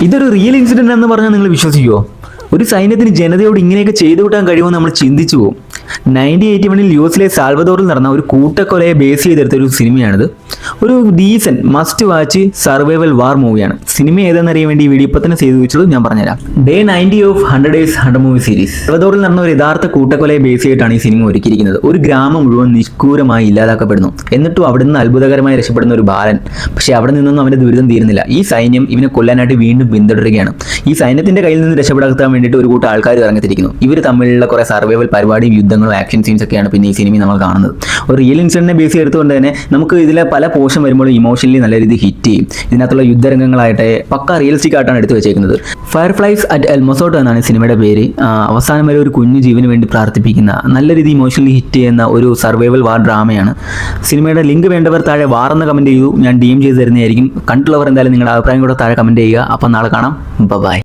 ഇതൊരു real incident എന്ന് പറഞ്ഞാൽ നിങ്ങൾ വിശ്വസിക്കുമോ? ഒരു സൈന്യത്തിന് ജനതയോട് ഇങ്ങനെയൊക്കെ ചെയ്തു കൂട്ടാൻ കഴിയുമെന്ന് നമ്മൾ ചിന്തിച്ചു പോകും. 1981 യു എസിലെ സാൽവദോറിൽ നടന്ന ഒരു കൂട്ടക്കൊലയെ ബേസ് ചെയ്തെടുത്ത ഒരു സിനിമയാണിത്. ഒരു ഡീസന്റ് മസ്റ്റ് വാച്ച് സർവൈവൽ വാർ മൂവിയാണ്. സിനിമ ഏതെന്നറിയാൻ വേണ്ടി ഈ വീഡിയോ ഇപ്പം തന്നെ ചെയ്തു വെച്ചത് ഞാൻ പറഞ്ഞുതരാം. Day 90 of 100 Days 100 movie series. സാൽവദോറിൽ നടന്ന ഒരു യഥാർത്ഥ കൂട്ടക്കൊലയെ ബേസ് ചെയ്തിട്ടാണ് ഈ സിനിമ ഒരുക്കിയിരിക്കുന്നത്. ഒരു ഗ്രാമം മുഴുവൻ നിഷ്ഠൂരമായി ഇല്ലാതാക്കപ്പെടുന്നു. എന്നിട്ടും അവിടെ നിന്ന് അത്ഭുതകരമായി രക്ഷപ്പെടുന്ന ഒരു ബാലൻ. പക്ഷേ അവിടെ നിന്നൊന്നും അവന്റെ ദുരിതം തീരുന്നില്ല. ഈ സൈന്യം ഇവനെ കൊല്ലാനായിട്ട് വീണ്ടും പിന്തുടരുകയാണ്. ഈ സൈന്യത്തിന്റെ കയ്യിൽ നിന്ന് രക്ഷപ്പെടുത്താൻ വേണ്ടിയിട്ട് ഒരു കൂട്ടം ആൾക്കാർ ഇറങ്ങിത്തിരിക്കുന്നു. ഇവർ തമ്മിലുള്ള കുറെ സർവൈവൽ പരിപാടിയും യുദ്ധങ്ങളും ആക്ഷൻ സീൻസ് ഒക്കെയാണ് പിന്നെ ഈ സിനിമ നമ്മൾ കാണുന്നത്. ഒരു റിയൽ ഇൻസിഡന്റിനെ ബേസ് ചെയ്തെടുത്തുകൊണ്ട് തന്നെ നമുക്ക് ഇതിലെ പല പോർഷൻ വരുമ്പോഴും ഇമോഷണലി നല്ല രീതിയിൽ ഹിറ്റ് ചെയ്യും. ഇതിനകത്തുള്ള യുദ്ധരംഗങ്ങളായിട്ട് പക്ക റിയലിസ്റ്റിക് ആയിട്ടാണ് എടുത്തു വെച്ചേക്കുന്നത്. ഫയർഫ്ലൈസ് അറ്റ് എൽ മൊസോട്ടോ എന്നാണ് സിനിമയുടെ പേര്. അവസാനം വരെ ഒരു കുഞ്ഞു ജീവന് വേണ്ടി പ്രാർത്ഥിപ്പിക്കുന്ന നല്ല രീതിയിൽ ഇമോഷണലി ഹിറ്റ് ചെയ്യുന്ന ഒരു സർവൈവൽ വാർ ഡ്രാമയാണ്. സിനിമയുടെ ലിങ്ക് വേണ്ടവർ താഴെ വാർ എന്ന് കമന്റ് ചെയ്യൂ, ഞാൻ DM ചെയ്ത് തരുന്നതായിരിക്കും. കണ്ടുള്ളവർ എന്തായാലും നിങ്ങളുടെ അഭിപ്രായം കൂടെ താഴെ കമന്റ് ചെയ്യുക. അപ്പം നാളെ കാണാം. ബൈ.